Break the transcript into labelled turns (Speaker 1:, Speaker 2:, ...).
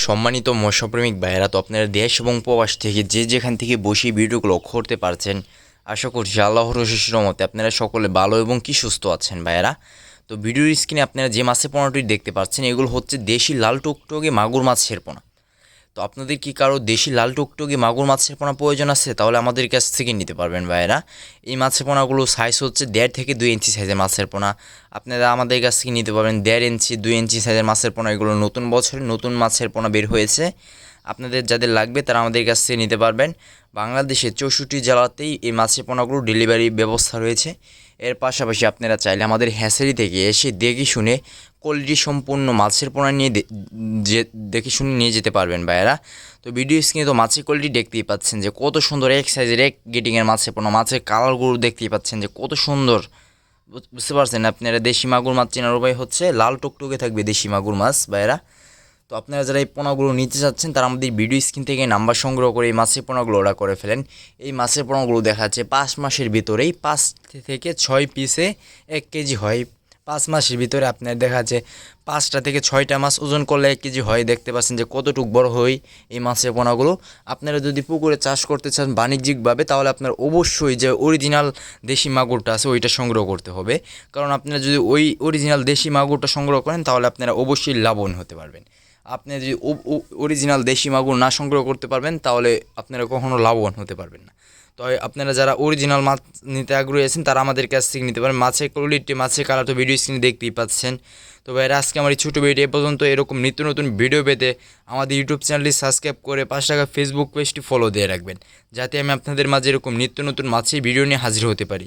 Speaker 1: সম্মানিত মৎস্যপ্রেমিক ভাইয়েরা, তো আপনারা দেশ এবং প্রবাস থেকে যে যেখান থেকে বসে ভিডিওগুলো করতে পারছেন, আশা করছি আল্লাহর অশেষ রহমতে আপনারা সকলে ভালো এবং কি সুস্থ আছেন ভাইয়েরা। তো ভিডিওর স্ক্রিনে আপনারা যে মাছের পোনাটি দেখতে পাচ্ছেন, এগুলো হচ্ছে দেশি লাল টুকটুকে মাগুর মাছের পোনা। তো আপনাদের কি কারো দেশি লাল টুকটুকে মাগুর মাছের পোনা প্রয়োজন আছে, তাহলে আমাদের কাছ থেকে নিতে পারবেন ভাইয়েরা। এই মাছের পোনাগুলো সাইজ হচ্ছে 1.5 থেকে 2 ইঞ্চি সাইজের মাছের পোনা। আপনারা আমাদের কাছ থেকে নিতে পারবেন 1.5 ইঞ্চি 2 ইঞ্চি সাইজের মাছের পোনা। এগুলো নতুন বছরে নতুন মাছের পোনা বের হয়েছে। আপনাদের যাদের লাগবে তারা আমাদের কাছ থেকে নিতে পারবেন। বাংলাদেশের 64 জেলাতেই এই মাছের পোনাগুলো ডেলিভারি ব্যবস্থা রয়েছে। এর পাশাপাশি আপনারা চাইলে আমাদের হ্যাচারি থেকে এসে দেখে শুনে কোয়ালিটি সম্পূর্ণ মাছের পোনা নিয়ে দেখে শুনে নিয়ে যেতে পারবেন ভাইয়েরা। তো ভিডিও স্ক্রিনে তো মাছের কোয়ালিটি দেখতেই পাচ্ছেন যে কত সুন্দর, এক সাইজের এক গেটিংয়ের মাছের পোনা। মাছের কালারগুলো দেখতেই পাচ্ছেন যে কত সুন্দর। বুঝতে পারছেন আপনারা, দেশি মাগুর মাছ চেনার উপায় হচ্ছে লাল টুকটুকে থাকবে দেশি মাগুর মাছ ভাইয়েরা। তো আপনারা যারা এই পোনাগুলো নিতে চাচ্ছেন তারা আমাদের ভিডিও স্ক্রিন থেকে নাম্বার সংগ্রহ করে এই মাছের পোনাগুলো অর্ডার করে ফেলেন। এই মাছের পোনাগুলো দেখা যাচ্ছে 5 মাসের ভিতরেই 5 থেকে 6 পিসে 1 কেজি হয়। 5 মাসের ভিতরে আপনার দেখা যাচ্ছে 5টা থেকে 6টা মাছ ওজন করলে 1 কেজি হয়। দেখতে পাচ্ছেন যে কতটুকু বড় হয় এই মাছের পোনাগুলো। আপনারা যদি পুকুরে চাষ করতে চান বাণিজ্যিকভাবে, তাহলে আপনার অবশ্যই যে অরিজিনাল দেশি মাগুরটা আছে ওইটা সংগ্রহ করতে হবে। কারণ আপনারা যদি ওই অরিজিনাল দেশি মাগুরটা সংগ্রহ করেন তাহলে আপনারা অবশ্যই লাভবান হতে পারবেন। আপনি যদি অরিজিনাল দেশি মাগুর না সংগ্রহ করতে পারবেন তাহলে আপনারা কখনো লাভবান হতে পারবেন না। তো আপনারা যারা অরিজিনাল মাছ নিতে আগ্রহী আছেন তারা আমাদের কাছ থেকে নিতে পারেন। মাছের কোয়ালিটি, মাছের কালার তো ভিডিও স্ক্রিনে দেখতেই পাচ্ছেন। তো ভাইরা, আজকে আমার এই ছোটো ভিডিও এ পর্যন্ত। এরকম নিত্য নতুন ভিডিও পেতে আমাদের ইউটিউব চ্যানেলটি সাবস্ক্রাইব করে 5 টাকা ফেসবুক পেজটি ফলো দিয়ে রাখবেন, যাতে আমি আপনাদের মাঝে এরকম নিত্য নতুন মাছের ভিডিও নিয়ে হাজির হতে পারি।